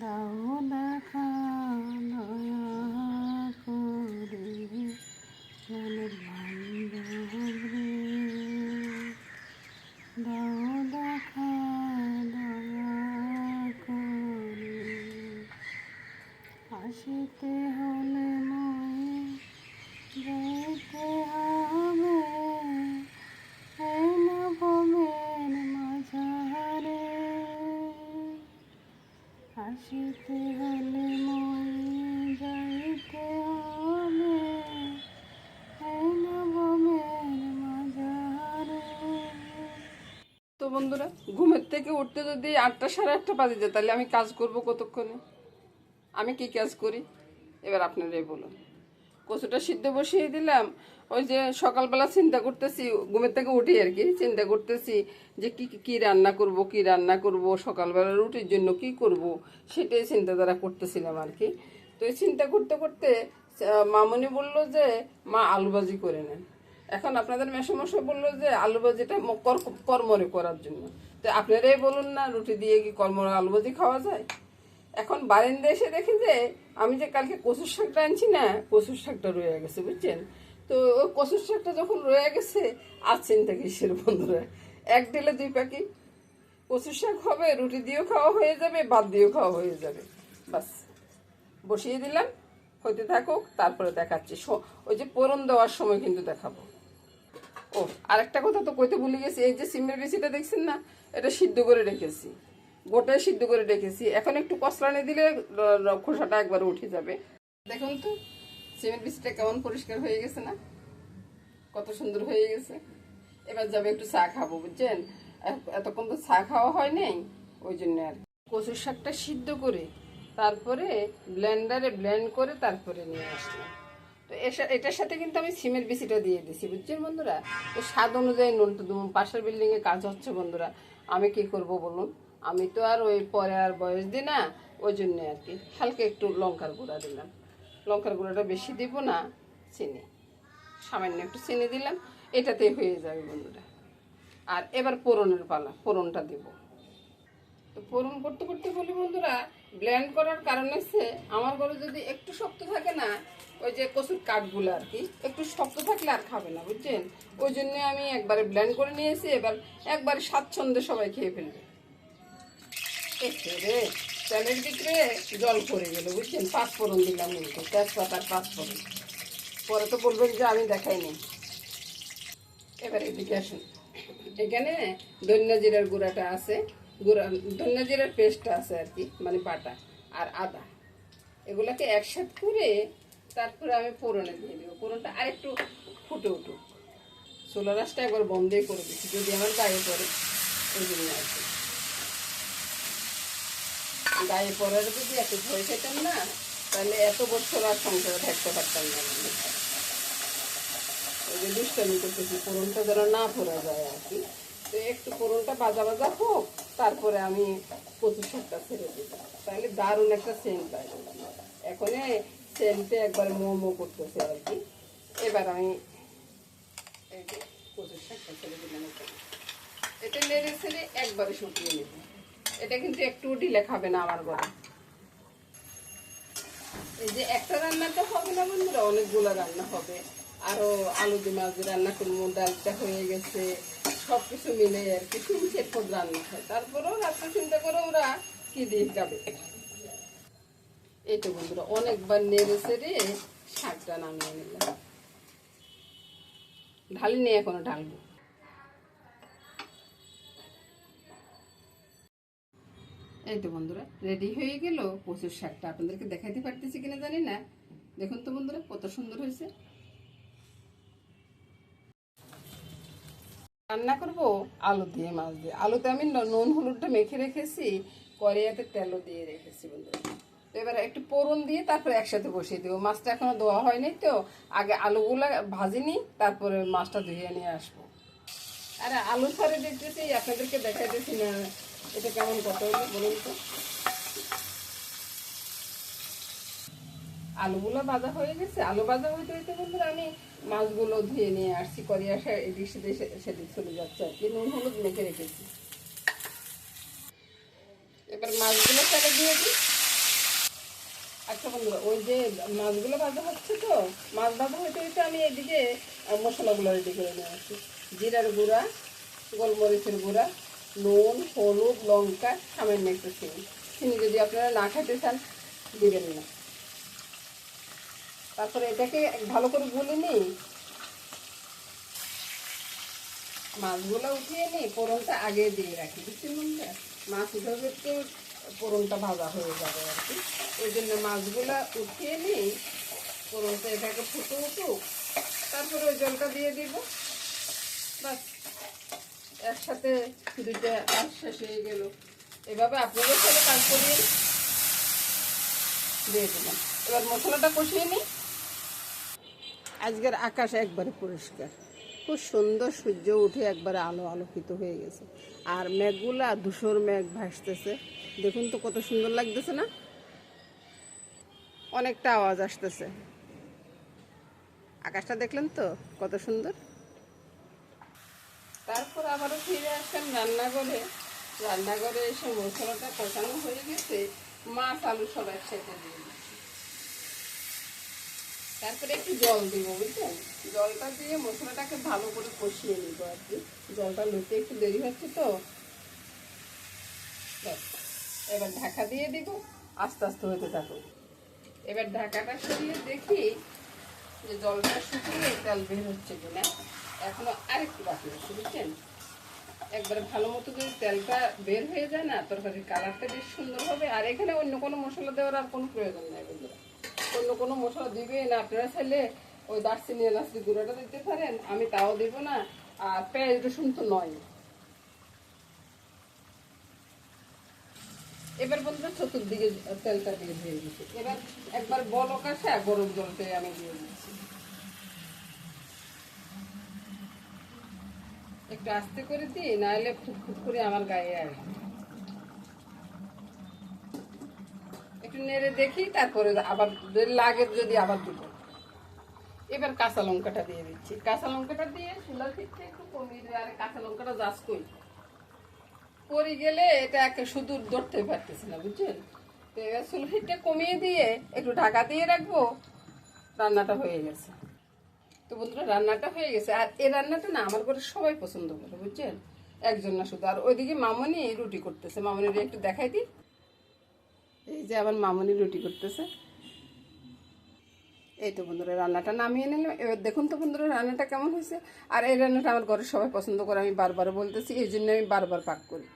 দাও দেখা দয়া করে মনের বান্ধব রে, দাও দেখা দয়া করে। আসিতে হলে ময়ে যাইতে হবে এই নবমের মাঝারে। আসিতে হলে ময়ে যাইতে হবে এই নবমের মাঝারে। তো বন্ধুরা, ঘুমের থেকে উঠতে যদি 8টা সাড়ে 8টা বাজে যায়, তাহলে আমি কাজ করব কতক্ষণে? আমি কি কাজ করি এবার আপনারাই বলুন। কচুটা সিদ্ধ বসিয়ে দিলাম। ওই যে সকালবেলা চিন্তা করতেছি, ঘুমের থেকে উঠি আর কি, চিন্তা করতেছি যে কি রান্না করব সকালবেলা রুটির জন্য কি করব, সেটাই চিন্তাধারা করতেছিলাম আর কি। তো এই চিন্তা করতে করতে মামনি বলল যে মা আলু ভাজি করে নেন। এখন আপনাদের মেসোমশাই বললো যে আলু ভাজিটা কর্মরে করার জন্য। তো আপনারাই বলুন না, রুটি দিয়ে কি কর্মরে আলু ভাজি খাওয়া যায়? এখন বারান্দা এসে দেখি যে আমি যে কালকে কচুর শাকটা আনছি না, কচুর শাকটা রয়ে গেছে, বুঝছেন? তো ওই কচুর শাকটা যখন রয়ে গেছে, আর চিন্তা কিসের বন্ধুরা, এক ঢেলে 2 পাখি। কচুর শাক হবে, রুটি দিয়েও খাওয়া হয়ে যাবে, ভাত দিয়েও খাওয়া হয়ে যাবে। বাস বসিয়ে দিলাম, হতে থাকুক, তারপরে দেখাচ্ছি। ওই যে ফোড়ন দেওয়ার সময় কিন্তু দেখাবো। ও আরেকটা কথা তো কইতে ভুলে গেছি, এই যে সিমের বিচিটা দেখছেন না, এটা সিদ্ধ করে রেখেছি, গোটায় সিদ্ধ করে রেখেছি। এখন একটু কসলানি দিলে খোসাটা একবার উঠে যাবে। দেখুন তো সিমের বিচিটা কেমন পরিষ্কার হয়ে গেছে না, কত সুন্দর হয়ে গেছে। এবার যাবে একটু চা খাবো, বুঝছেন? এতক্ষণ তো চা খাওয়া হয় নাই, ওই জন্য আর কচুর শাকটা সিদ্ধ করে তারপরে ব্লেন্ডারে ব্লেন্ড করে তারপরে নিয়ে আসলাম। তো এটার সাথে কিন্তু আমি সিমের বিচিটা দিয়ে দিছি, বুঝছেন বন্ধুরা? তো স্বাদ অনুযায়ী নুনটা দেবো। পাশের বিল্ডিংয়ে কাজ হচ্ছে বন্ধুরা, আমি কি করব বলুন? আমি তো আর ওই পরে আর বয়স দিই না, ওই জন্যে আর কি হালকা একটু লঙ্কার গুঁড়া দিলাম। লঙ্কার গুঁড়াটা বেশি দিব না, চিনি সামান্য একটু চিনি দিলাম, এটাতেই হয়ে যাবে বন্ধুরা। আর এবার ফোড়নের পালা, ফোড়নটা দেব। তো ফোড়ন করতে করতে বলি বন্ধুরা, ব্লেন্ড করার কারণ হচ্ছে আমার ঘরে যদি একটু শক্ত থাকে না, ওই যে কচুর কাঠগুলো আর কি, একটু শক্ত থাকলে আর খাবে না, বুঝছেন? ওই জন্য আমি একবারে ব্লেন্ড করে নিয়েছি। এবার একবারে স্বাচ্ছন্দ্যে সবাই খেয়ে ফেলবে। রে তেলের ভিতরে জল পড়ে গেল, বুঝছেন? 5 ফোড়ন দিলাম, কিন্তু তেজপাতার 5 ফোড়ন। পরে তো বলবেন যে আমি দেখাইনি। এবার এদিকে আসুন, এখানে ধনিয়া জিরার গুঁড়াটা আছে, ধনিয়া জিরার পেস্টটা আছে আর কি, মানে বাটা, আর আদা, এগুলাকে একসাথে করে তারপরে আমি ফোড়নে দিয়ে দেবো। ফোড়নটা আরেকটু ফুটে উঠুক, চুলা রাসটা একবার বন্ধই করে দিচ্ছি, যদি আমার গায়ে পড়ে, ওই জন্য আর কি। গায়ে পড়ার যদি এত ভয় খেতাম না, তাহলে এত বছর আর সংসারে থাকতে পারতাম না। ওই যে দুষ্টামি করতেছি, ফোড়নটা যেন না পড়া যায় আর কি। তো একটু ফোড়নটা ভাজা ভাজা হোক, তারপরে আমি কচু শাকটা ছেড়ে দিব, তাহলে দারুণ একটা সেন্ট পাই। এখন সেন্টে একবারে মোমো করতেছে আর কি। এবার আমি এই যে কচু শাকটা ছেড়ে দিলাম, এটা নেড়ে ছেড়ে একবারে শুকিয়ে নেব। এটা কিন্তু একটু ঢিলে খাবে না আমার ঘরে। এই যে একটা রান্না তো হবে না বন্ধুরা, অনেকগুলো রান্না হবে। আরো আলু দিয়ে মাছ দিয়ে রান্না করবো, ডালটা হয়ে গেছে, সবকিছু মিলে আর কি 3-4 পদ রান্না হয়। তারপরেও রাত্রে চিন্তা করে ওরা কি দিয়ে যাবে। এই তো বন্ধুরা, অনেকবার নেড়ে চেড়ে শাকটা নামিয়ে নিলাম। ঢালি নেই, এখনো ঢালবো। এই তো বন্ধুরা, রেডি হয়ে গেল কচুর শাকটা। আপনাদেরকে দেখাইতে পারতেছি কিনা জানি না, দেখুন তো বন্ধুরা কত সুন্দর হয়েছে। রান্না করব আলু দিয়ে, মাছ দিয়ে। আলুতে আমি নুন হলুদটা মেখে রেখেছি, কড়াইতে তেলও দিয়ে রেখেছি বন্ধুরা। তো এবার একটু পোড়ন দিয়ে তারপরে একসাথে বসিয়ে দেবো। মাছটা এখনো ধোয়া হয়নি, তো আগে আলুগুলো ভাজিনি, তারপরে মাছটা ধুয়ে নিয়ে আসবো। আরে আলু সরে দেখতেছি, আপনাদেরকে দেখাইতেছি না এটা কেমন কত হলো বলুন তো। আলুগুলো ভাজা হয়ে গেছে। আলু ভাজা হইতে হইতে বন্ধুরা আমি মাছগুলো ধুয়ে নিয়ে আসছি, করে আসা এদিক সেদিক চলে যাচ্ছে আর কি। নুন হলুদ মেখে রেখেছি। এবার মাছগুলো ফেলে দিয়ে দিই। আচ্ছা বন্ধুরা, ওই যে মাছগুলো ভাজা হচ্ছে, তো মাছ ভাজা হইতে হইতে আমি এদিকে মশলাগুলো রেডি করে নিয়ে আসি। জিরার গুঁড়া, গোলমরিচের গুঁড়া, নুন, হলুদ, লঙ্কা, সামান্য একটু চিনি। চিনি যদি আপনারা না খেতে চান দিবেন না। তারপরে এটাকে ভালো করে গুলে নিই, মাছগুলো উঠিয়ে নিই, ফোড়নটা আগে দিয়ে রাখি। বুঝছেন বন্ধুরা, মাছ উঠাবে একটু ফোড়নটা ভাজা হয়ে যাবে আর কি। ওই জন্য মাছগুলো উঠিয়ে নিই, ফোড়নটা এটাকে ফুটে উঠুক, তারপরে ওই জলটা দিয়ে দিব। বাস, একসাথে দুইটা কাজ শেষ হয়ে গেল। এভাবে আপনাদের সাথে কাজ করিয়ে দিয়ে দিলাম। এবার মশলাটা কষিয়ে নিই। আজকের আকাশ একবারে পরিষ্কার, খুব সুন্দর, সূর্য উঠে একবারে আলো আলোকিত হয়ে গেছে। আর মেঘগুলা ধূসর মেঘ ভাসতেছে, দেখুন তো কত সুন্দর লাগতেছে না? অনেকটা আওয়াজ আসতেছে। আকাশটা দেখলেন তো কত সুন্দর। তারপর আবারও ফিরে আসলাম রান্নাঘরে। রান্নাঘরে এসে মশলাটা কষানো হয়ে গেছে, মাছ আলু সব একসাথে দিয়ে দিচ্ছি। তারপরে একটু জল দিব, বুঝলেন? জলটা দিয়ে মশলাটাকে ভালো করে কষিয়ে নিব আর কি। জলটা লুতে একটু দেরি হচ্ছে তো। এবার ঢাকা দিয়ে দিব, আস্তে আস্তে হতে থাকো। এবার ঢাকাটা সরিয়ে দেখি যে জলটা শুকিয়ে তেল বের হচ্ছে কিনা। এখনো আরেকটু বাকি আছে, বুঝছেন? একবারে ভালো মতো যদি তেলটা বের হয়ে যায় না, তরকারির কালারটা বেশ সুন্দর হবে। আর এখানে অন্য কোনো মশলা দেওয়ার আর কোনো প্রয়োজন নাই বন্ধুরা। অন্য কোনো মশলা দিবে না, আপনারা চাইলে ওই দারচিনি এলাচি গুঁড়োটা দিতে পারেন, আমি তাও দিব না। আর পেঁয়াজ রসুন তো নয়। এবার বন্ধুরা চতুর্দিকে তেলটা বের হয়ে গেছে। এবার একবার বলক আসে, গরম জলটাই আমি দিয়ে দিচ্ছি। একটু আস্তে করে দিই, নাহলে ফুটফুট করে আমার গায়ে আসবে। একটু নেড়ে দেখি, তারপরে আবার লাগে যদি আবার দিব। এবার কাঁচা লঙ্কাটা দিয়ে দিচ্ছি। কাঁচা লঙ্কাটা দিয়ে চুলার ক্ষেত্রে একটু কমিয়ে দেবে। আর কাঁচা লঙ্কাটা যাস কই পরে গেলে এটা একে শুধু ধরতে পারতেছি না, বুঝছেন? তো এবার চুলাটা কমিয়ে দিয়ে একটু ঢাকা দিয়ে রাখবো। রান্নাটা হয়ে গেছে। তো বন্ধুরা, রান্নাটা হয়ে গেছে। আর এই রান্নাটা না আমার ঘরে সবাই পছন্দ করে, বুঝছেন? একজন না শুধু। আর ওইদিকে মামনি রুটি করতেছে, মামনির একটু দেখাই দিই। এই যে আমার মামনি রুটি করতেছে। এই তো বন্ধুরা, রান্নাটা নামিয়ে নিলাম। এবার দেখুন তো বন্ধুরা, রান্নাটা কেমন হয়েছে। আর এই রান্নাটা আমার ঘরের সবাই পছন্দ করে, আমি বারবার বলতেছি, এই জন্য আমি বারবার পাক করি।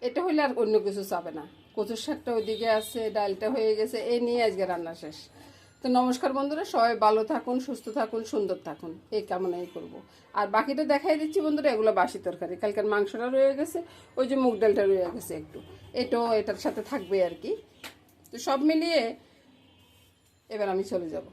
এটা হইলে আর অন্য কিছু চাবে না। কচুর শাকটা ওইদিকে আছে, ডালটা হয়ে গেছে, এই নিয়ে আজকে রান্না শেষ। তো নমস্কার বন্ধুরা, সবাই ভালো থাকুন, সুস্থ থাকুন, সুন্দর থাকুন, এই কামনাই করব। আর বাকিটা দেখাই দিচ্ছি বন্ধুরা, এগুলো বাসি তরকারি। কালকের মাংসটা রয়ে গেছে, ওই যে মুগ ডালটা রয়ে গেছে একটু, এটাও এটার সাথে থাকবে আর কি। তো সব মিলিয়ে এবার আমি চলে যাব।